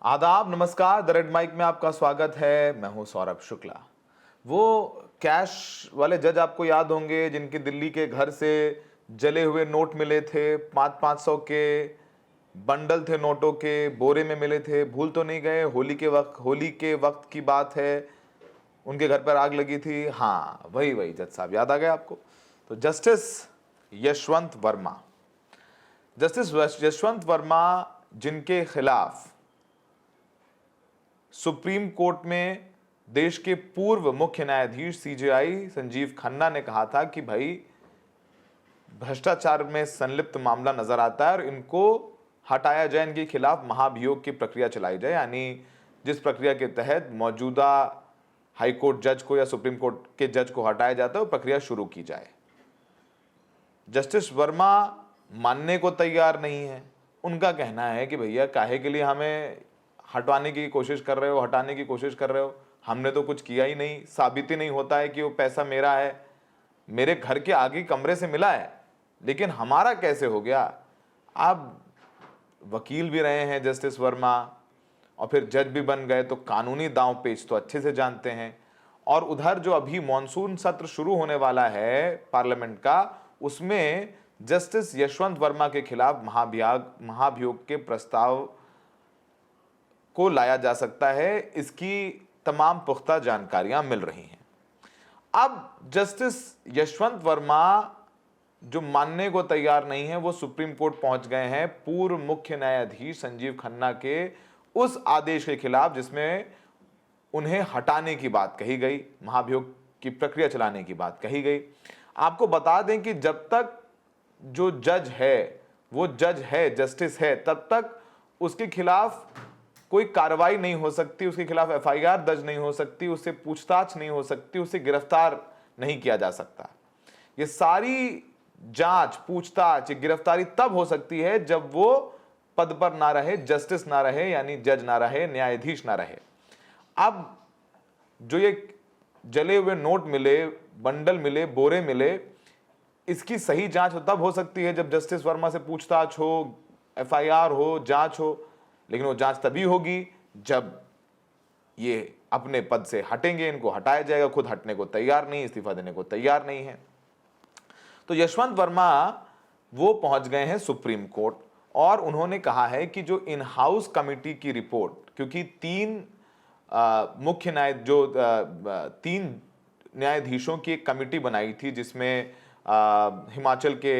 आदाब, नमस्कार। The red mic में आपका स्वागत है। मैं हूं सौरभ शुक्ला। वो कैश वाले जज आपको याद होंगे जिनके दिल्ली के घर से जले हुए नोट मिले थे, 500 के बंडल थे, नोटों के बोरे में मिले थे। भूल तो नहीं गए? होली के वक्त की बात है, उनके घर पर आग लगी थी। हाँ, वही वही जज साहब, याद आ गया आपको? तो जस्टिस यशवंत वर्मा जिनके खिलाफ सुप्रीम कोर्ट में देश के पूर्व मुख्य न्यायाधीश सीजेआई संजीव खन्ना ने कहा था कि भाई भ्रष्टाचार में संलिप्त मामला नजर आता है और इनको हटाया जाए, इनके खिलाफ महाभियोग की प्रक्रिया चलाई जाए, यानी जिस प्रक्रिया के तहत मौजूदा हाईकोर्ट जज को या सुप्रीम कोर्ट के जज को हटाया जाता है वो प्रक्रिया शुरू की जाए। जस्टिस वर्मा मानने को तैयार नहीं है। उनका कहना है कि भैया काहे के लिए हमें हटाने की कोशिश कर रहे हो, हमने तो कुछ किया ही नहीं, साबित ही नहीं होता है कि वो पैसा मेरा है, मेरे घर के आगे कमरे से मिला है, लेकिन हमारा कैसे हो गया। आप वकील भी रहे हैं जस्टिस वर्मा और फिर जज भी बन गए, तो कानूनी दांव पेच तो अच्छे से जानते हैं। और उधर जो अभी मॉनसून सत्र शुरू होने वाला है पार्लियामेंट का, उसमें जस्टिस यशवंत वर्मा के खिलाफ महाभियोग के प्रस्ताव को लाया जा सकता है, इसकी तमाम पुख्ता जानकारियां मिल रही हैं। अब जस्टिस यशवंत वर्मा जो मानने को तैयार नहीं है, वो सुप्रीम कोर्ट पहुंच गए हैं पूर्व मुख्य न्यायाधीश संजीव खन्ना के उस आदेश के खिलाफ जिसमें उन्हें हटाने की बात कही गई, महाभियोग की प्रक्रिया चलाने की बात कही गई। आपको बता दें कि जब तक जो जज है वो जज है, जस्टिस है, तब तक उसके खिलाफ कोई कार्रवाई नहीं हो सकती, उसके खिलाफ एफआईआर दर्ज नहीं हो सकती, उससे पूछताछ नहीं हो सकती, उसे गिरफ्तार नहीं किया जा सकता। ये सारी जांच, पूछताछ, गिरफ्तारी तब हो सकती है जब वो पद पर ना रहे, जस्टिस ना रहे, यानी जज ना रहे, न्यायाधीश ना रहे। अब जो ये जले हुए नोट मिले, बंडल मिले, बोरे मिले, इसकी सही जांच तब हो सकती है जब जस्टिस वर्मा से पूछताछ हो, एफआईआर हो, जांच हो। लेकिन वो जांच तभी होगी जब ये अपने पद से हटेंगे, इनको हटाया जाएगा। खुद हटने को तैयार नहीं, इस्तीफा देने को तैयार नहीं है। तो यशवंत वर्मा वो पहुंच गए हैं सुप्रीम कोर्ट और उन्होंने कहा है कि जो इन हाउस कमेटी की रिपोर्ट, क्योंकि तीन न्यायाधीशों की एक कमेटी बनाई थी जिसमें हिमाचल के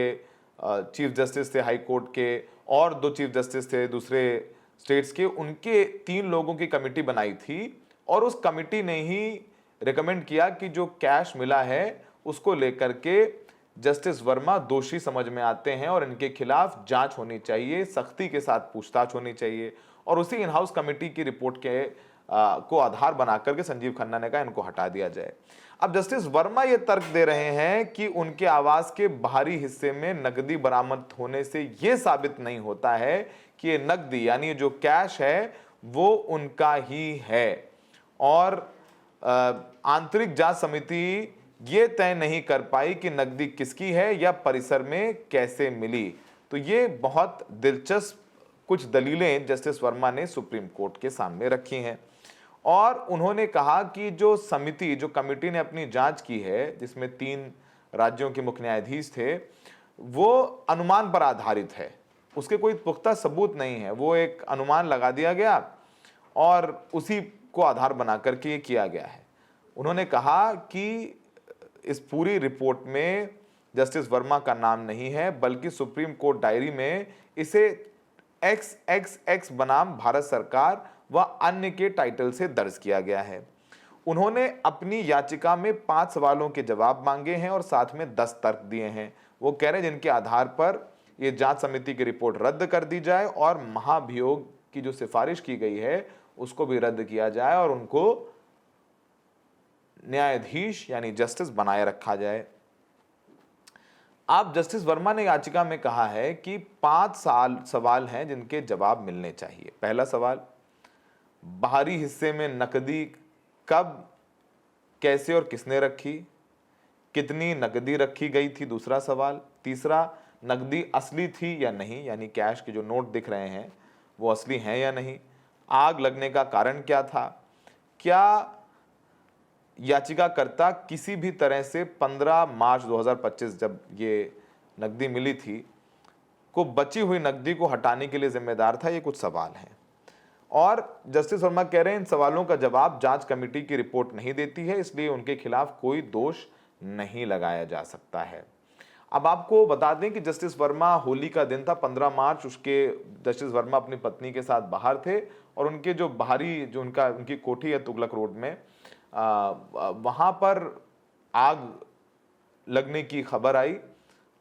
चीफ जस्टिस थे हाई कोर्ट के और 2 चीफ जस्टिस थे दूसरे स्टेट्स के, उनके 3 लोगों की कमेटी बनाई थी और उस कमेटी ने ही रिकमेंड किया कि जो कैश मिला है उसको लेकर के जस्टिस वर्मा दोषी समझ में आते हैं और इनके खिलाफ जांच होनी चाहिए, सख्ती के साथ पूछताछ होनी चाहिए। और उसी इन हाउस कमेटी की रिपोर्ट के को आधार बना करके संजीव खन्ना ने कहा इनको हटा दिया जाए। अब जस्टिस वर्मा ये तर्क दे रहे हैं कि उनके आवास के बाहरी हिस्से में नकदी बरामद होने से यह साबित नहीं होता है कि ये नकदी यानी जो कैश है वो उनका ही है और आंतरिक जांच समिति ये तय नहीं कर पाई कि नकदी किसकी है या परिसर में कैसे मिली। तो ये बहुत दिलचस्प कुछ दलीलें जस्टिस वर्मा ने सुप्रीम कोर्ट के सामने रखी हैं और उन्होंने कहा कि जो कमेटी ने अपनी जांच की है, जिसमें 3 राज्यों के मुख्य न्यायाधीश थे, वो अनुमान पर आधारित है, उसके कोई पुख्ता सबूत नहीं है। वो एक अनुमान लगा दिया गया और उसी को आधार बना करके ये किया गया है। उन्होंने कहा कि इस पूरी रिपोर्ट में जस्टिस वर्मा का नाम नहीं है, बल्कि सुप्रीम कोर्ट डायरी में इसे XXX बनाम भारत सरकार व अन्य के टाइटल से दर्ज किया गया है। उन्होंने अपनी याचिका में 5 सवालों के जवाब मांगे हैं और साथ में 10 तर्क दिए हैं। वो कह रहे हैं जिनके आधार पर यह जांच समिति की रिपोर्ट रद्द कर दी जाए और महाभियोग की जो सिफारिश की गई है उसको भी रद्द किया जाए और उनको न्यायाधीश यानी जस्टिस बनाए रखा जाए। अब जस्टिस वर्मा ने याचिका में कहा है कि 5 सवाल हैं जिनके जवाब मिलने चाहिए। पहला सवाल, बाहरी हिस्से में नकदी कब, कैसे और किसने रखी, कितनी नकदी रखी गई थी, दूसरा सवाल। तीसरा, नकदी असली थी या नहीं, यानी कैश के जो नोट दिख रहे हैं वो असली हैं या नहीं। आग लगने का कारण क्या था? क्या याचिकाकर्ता किसी भी तरह से 15 मार्च 2025 जब ये नकदी मिली थी को बची हुई नकदी को हटाने के लिए जिम्मेदार था? ये कुछ सवाल हैं और जस्टिस वर्मा कह रहे हैं इन सवालों का जवाब जांच कमेटी की रिपोर्ट नहीं देती है, इसलिए उनके खिलाफ कोई दोष नहीं लगाया जा सकता है। अब आपको बता दें कि जस्टिस वर्मा, होली का दिन था 15 मार्च, उसके जस्टिस वर्मा अपनी पत्नी के साथ बाहर थे और उनके जो बाहरी जो उनकी कोठी है तुगलक रोड में, वहां पर आग लगने की खबर आई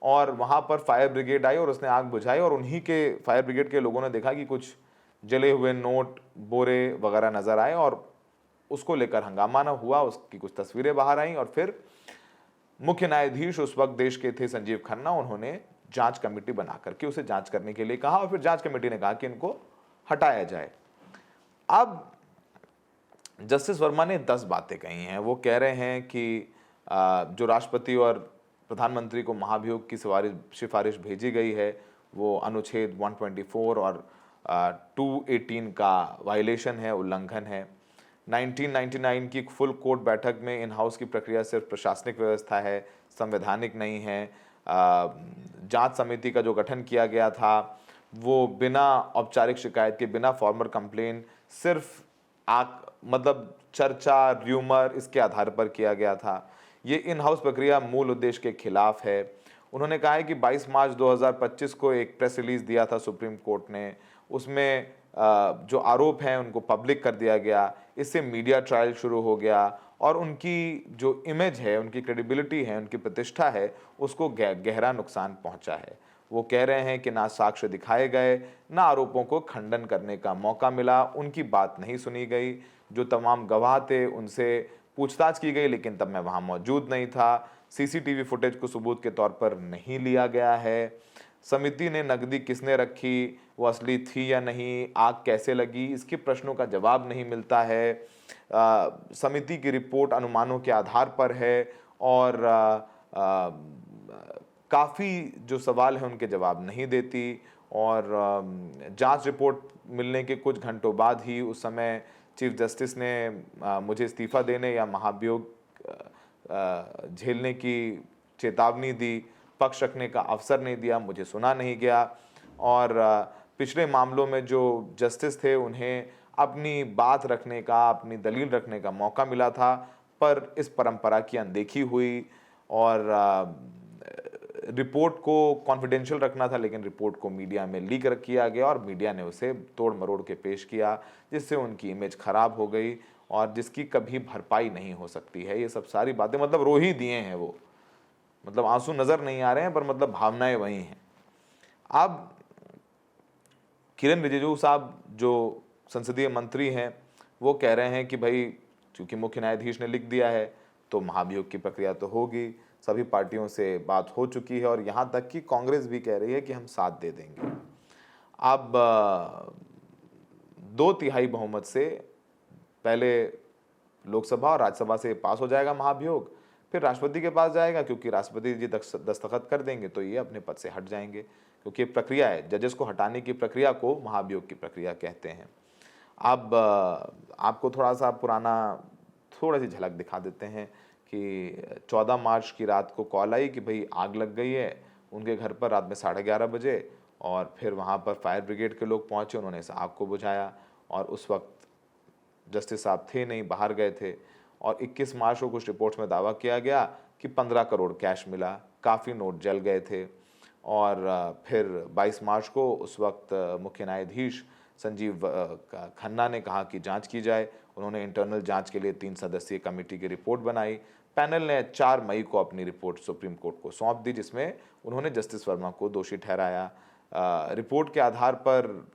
और वहां पर फायर ब्रिगेड आई और उसने आग बुझाई और उन्हीं के फायर ब्रिगेड के लोगों ने देखा कि कुछ जले हुए नोट, बोरे वगैरह नजर आए और उसको लेकर हंगामा न हुआ। उसकी कुछ तस्वीरें बाहर आई और फिर मुख्य न्यायाधीश उस वक्त देश के थे संजीव खन्ना, उन्होंने जांच कमेटी बना करके उसे जांच करने के लिए कहा और फिर जांच कमेटी ने कहा कि इनको हटाया जाए। अब जस्टिस वर्मा ने 10 बातें कही हैं। वो कह रहे हैं कि जो राष्ट्रपति और प्रधानमंत्री को महाभियोग की सिफारिश भेजी गई है वो अनुच्छेद 124 और 218 का वायलेशन है, उल्लंघन है। 1999 की फुल कोर्ट बैठक में इन हाउस की प्रक्रिया सिर्फ प्रशासनिक व्यवस्था है, संवैधानिक नहीं है। जांच समिति का जो गठन किया गया था वो बिना औपचारिक शिकायत के, बिना फॉर्मल कंप्लेन, सिर्फ मतलब चर्चा, र्यूमर, इसके आधार पर किया गया था। ये इन हाउस प्रक्रिया मूल उद्देश्य के खिलाफ है। उन्होंने कहा है कि 22 मार्च 2025 को एक प्रेस रिलीज दिया था सुप्रीम कोर्ट ने, उसमें जो आरोप हैं उनको पब्लिक कर दिया गया। इससे मीडिया ट्रायल शुरू हो गया और उनकी जो इमेज है, उनकी क्रेडिबिलिटी है, उनकी प्रतिष्ठा है, उसको गहरा नुकसान पहुंचा है। वो कह रहे हैं कि ना साक्ष्य दिखाए गए, ना आरोपों को खंडन करने का मौका मिला, उनकी बात नहीं सुनी गई। जो तमाम गवाह थे उनसे पूछताछ की गई लेकिन तब मैं वहां मौजूद नहीं था। सीसीटीवी फुटेज को सबूत के तौर पर नहीं लिया गया है। समिति ने नकदी किसने रखी, वो असली थी या नहीं, आग कैसे लगी, इसके प्रश्नों का जवाब नहीं मिलता है। समिति की रिपोर्ट अनुमानों के आधार पर है और काफ़ी जो सवाल हैं उनके जवाब नहीं देती और जांच रिपोर्ट मिलने के कुछ घंटों बाद ही उस समय चीफ जस्टिस ने मुझे इस्तीफ़ा देने या महाभियोग झेलने की चेतावनी दी, पक्ष रखने का अवसर नहीं दिया, मुझे सुना नहीं गया और पिछले मामलों में जो जस्टिस थे उन्हें अपनी बात रखने का, अपनी दलील रखने का मौका मिला था, पर इस परंपरा की अनदेखी हुई और रिपोर्ट को कॉन्फिडेंशियल रखना था लेकिन रिपोर्ट को मीडिया में लीक किया गया और मीडिया ने उसे तोड़ मरोड़ के पेश किया, जिससे उनकी इमेज खराब हो गई और जिसकी कभी भरपाई नहीं हो सकती है। ये सब सारी बातें मतलब रो ही दिए हैं वो, मतलब आंसू नजर नहीं आ रहे हैं पर मतलब भावनाएं वही हैं। अब किरेन रिजिजू साहब जो संसदीय मंत्री हैं वो कह रहे हैं कि भाई चूंकि मुख्य न्यायाधीश ने लिख दिया है तो महाभियोग की प्रक्रिया तो होगी, सभी पार्टियों से बात हो चुकी है और यहाँ तक कि कांग्रेस भी कह रही है कि हम साथ दे देंगे। अब 2/3 बहुमत से पहले लोकसभा और राज्यसभा से पास हो जाएगा महाभियोग, फिर राष्ट्रपति के पास जाएगा क्योंकि राष्ट्रपति जी दस्तखत कर देंगे तो ये अपने पद से हट जाएंगे, क्योंकि प्रक्रिया है, जजेस को हटाने की प्रक्रिया को महाभियोग की प्रक्रिया कहते हैं। अब आपको थोड़ा सी झलक दिखा देते हैं कि 14 मार्च की रात को कॉल आई कि भाई आग लग गई है उनके घर पर रात में 11:30 बजे और फिर वहाँ पर फायर ब्रिगेड के लोग पहुँचे, उन्होंने इस आग को बुझाया और उस वक्त जस्टिस साहब थे नहीं, बाहर गए थे और 21 मार्च को कुछ रिपोर्ट्स में दावा किया गया कि 15 करोड़ कैश मिला, काफ़ी नोट जल गए थे और फिर 22 मार्च को उस वक्त मुख्य न्यायाधीश संजीव खन्ना ने कहा कि जांच की जाए। उन्होंने इंटरनल जांच के लिए 3 सदस्यीय कमेटी की रिपोर्ट बनाई। पैनल ने 4 मई को अपनी रिपोर्ट सुप्रीम कोर्ट को सौंप दी, जिसमें उन्होंने जस्टिस वर्मा को दोषी ठहराया। रिपोर्ट के आधार पर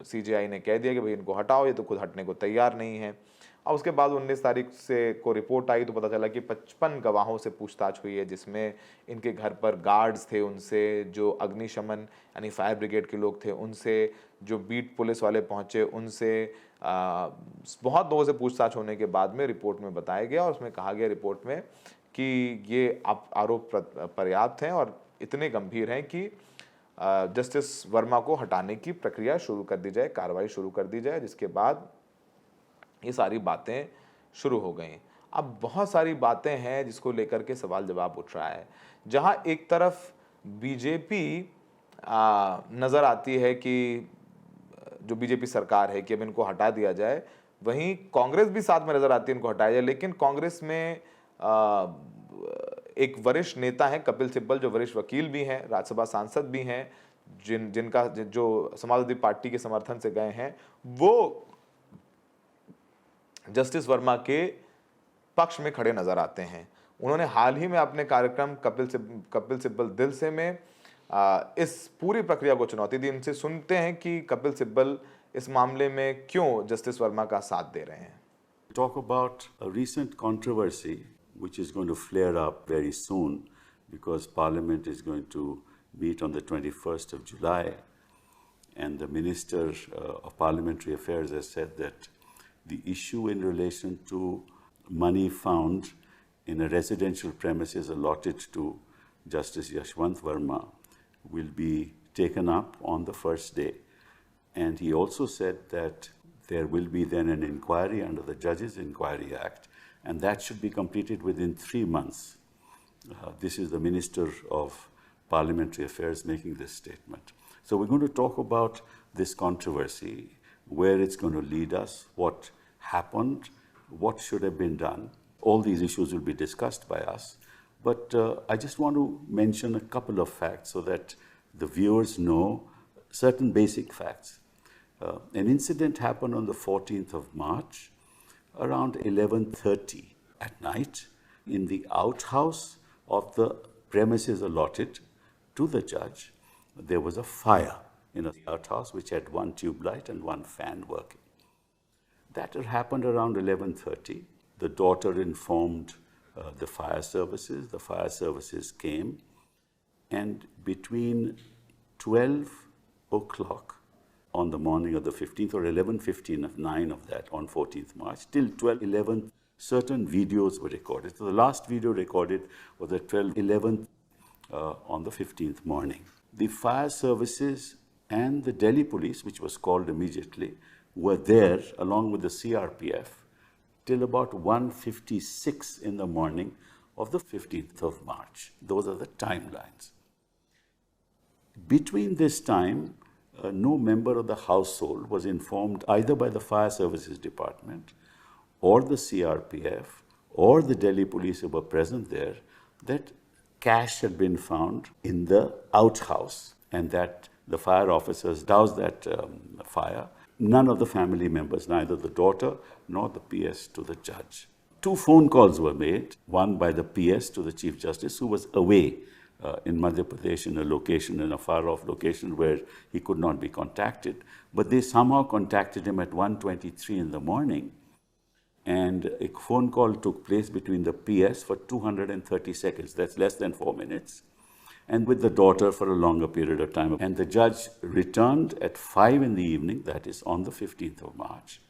सीजेआई ने कह दिया कि भाई इनको हटाओ, ये तो खुद हटने को तैयार नहीं है। और उसके बाद 19 तारीख से को रिपोर्ट आई तो पता चला कि 55 गवाहों से पूछताछ हुई है, जिसमें इनके घर पर गार्ड्स थे उनसे, जो अग्निशमन यानी फायर ब्रिगेड के लोग थे उनसे, जो बीट पुलिस वाले पहुंचे उनसे, बहुत लोगों से पूछताछ होने के बाद में रिपोर्ट में बताया गया और उसमें कहा गया रिपोर्ट में कि ये आरोप पर्याप्त हैं और इतने गंभीर हैं कि जस्टिस वर्मा को हटाने की प्रक्रिया शुरू कर दी जाए, कार्रवाई शुरू कर दी जाए, जिसके बाद ये सारी बातें शुरू हो गई। अब बहुत सारी बातें हैं जिसको लेकर के सवाल जवाब उठ रहा है। जहां एक तरफ बीजेपी नज़र आती है कि जो बीजेपी सरकार है कि अब इनको हटा दिया जाए, वहीं कांग्रेस भी साथ में नजर आती है इनको हटाया जाए। लेकिन कांग्रेस में एक वरिष्ठ नेता है कपिल सिब्बल, जो वरिष्ठ वकील भी हैं, राज्यसभा सांसद भी हैं, जिनका जो समाजवादी पार्टी के समर्थन से गए हैं, वो जस्टिस वर्मा के पक्ष में खड़े नजर आते हैं। उन्होंने हाल ही में अपने कार्यक्रम कपिल सिब्बल दिल से में इस पूरी प्रक्रिया को चुनौती दी। इनसे सुनते हैं कि कपिल सिब्बल इस मामले में क्यों जस्टिस वर्मा का साथ दे रहे हैं। Talk about a recent controversy which is going to flare up very soon because Parliament is going to meet on the 21st of July, and the Minister of Parliamentary Affairs has said that the issue in relation to money found in a residential premises allotted to Justice Yashwant Verma will be taken up on the first day. And he also said that there will be then an inquiry under the Judges Inquiry Act, and that should be completed within 3 months. This is the Minister of Parliamentary Affairs making this statement. So we're going to talk about this controversy, where it's going to lead us, what happened, what should have been done. All these issues will be discussed by us. But I just want to mention a couple of facts so that the viewers know certain basic facts. An incident happened on the 14th of March around 11:30 at night in the outhouse of the premises allotted to the judge. There was a fire in an outhouse which had one tube light and one fan working. That had happened around 11:30. The daughter informed the fire services. The fire services came, and between 12 o'clock on the morning of the 15th or 11:15 of 9 of that on 14th March till 12:11 certain videos were recorded. So the last video recorded was at 12:11 on the 15th morning. The fire services and the Delhi police, which was called immediately, were there along with the CRPF till about 1:56 in the morning of the 15th of March. Those are the timelines. Between this time, no member of the household was informed either by the Fire Services Department or the CRPF or the Delhi police who were present there that cash had been found in the outhouse and that the fire officers doused that fire. None of the family members, neither the daughter nor the PS to the judge. 2 phone calls were made, one by the PS to the Chief Justice, who was away in Madhya Pradesh in a far-off location where he could not be contacted. But they somehow contacted him at 1:23 in the morning. And a phone call took place between the PS for 230 seconds. That's less than 4 minutes. And with the daughter for a longer period of time. And the judge returned at 5 in the evening, that is on the 15th of March.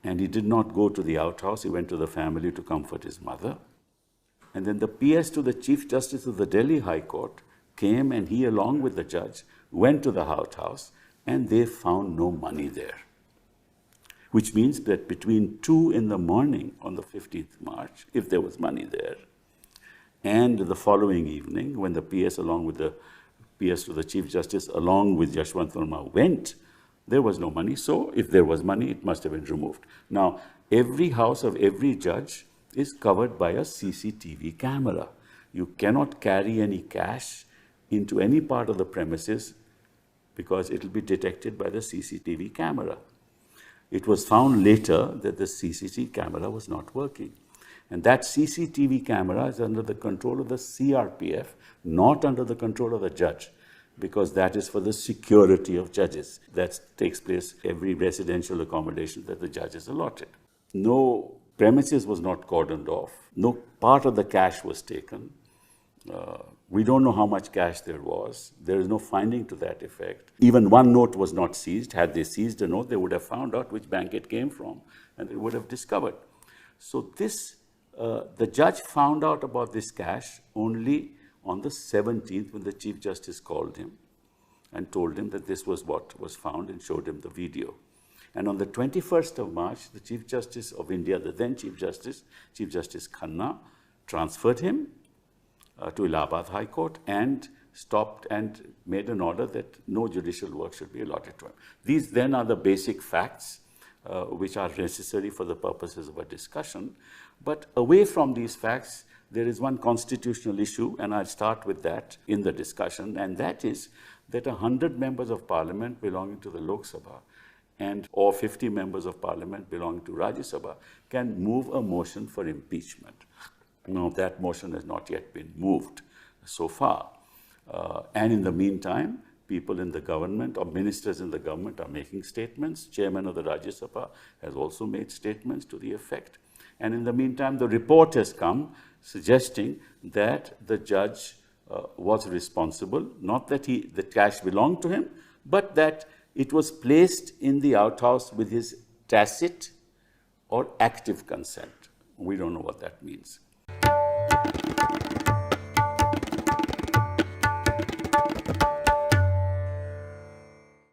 And he did not go to the outhouse. He went to the family to comfort his mother. And then the PS to the Chief Justice of the Delhi High Court came, and he, along with the judge, went to the outhouse, and they found no money there. Which means that between 2 in the morning on the 15th March, if there was money there, and the following evening, when the PS, along with the PS to the Chief Justice, along with Yashwant Verma went, there was no money. So if there was money, it must have been removed. Now, every house of every judge is covered by a CCTV camera. You cannot carry any cash into any part of the premises because it will be detected by the CCTV camera. It was found later that the CCTV camera was not working. And that CCTV camera is under the control of the CRPF, not under the control of the judge, because that is for the security of judges. That takes place every residential accommodation that the judge is allotted. No premises was not cordoned off. No part of the cash was taken. We don't know how much cash there was. There is no finding to that effect. Even one note was not seized. Had they seized a note, they would have found out which bank it came from, and they would have discovered. So the judge found out about this cash only on the 17th when the Chief Justice called him. and told him that this was what was found and showed him the video. And on the 21st of March, the Chief Justice of India, the then Chief Justice Khanna, transferred him to Allahabad High Court and stopped and made an order that no judicial work should be allotted to him. These then are the basic facts which are necessary for the purposes of a discussion. But away from these facts, there is one constitutional issue, and I'll start with that in the discussion, and that is that 100 members of parliament belonging to the Lok Sabha or 50 members of parliament belonging to Rajya Sabha can move a motion for impeachment. Now, that motion has not yet been moved so far. And in the meantime, people in the government or ministers in the government are making statements. Chairman of the Rajya Sabha has also made statements to the effect. And in the meantime, the report has come suggesting that the judge was responsible, not that the cash belonged to him, but that it was placed in the outhouse with his tacit or active consent. We don't know what that means.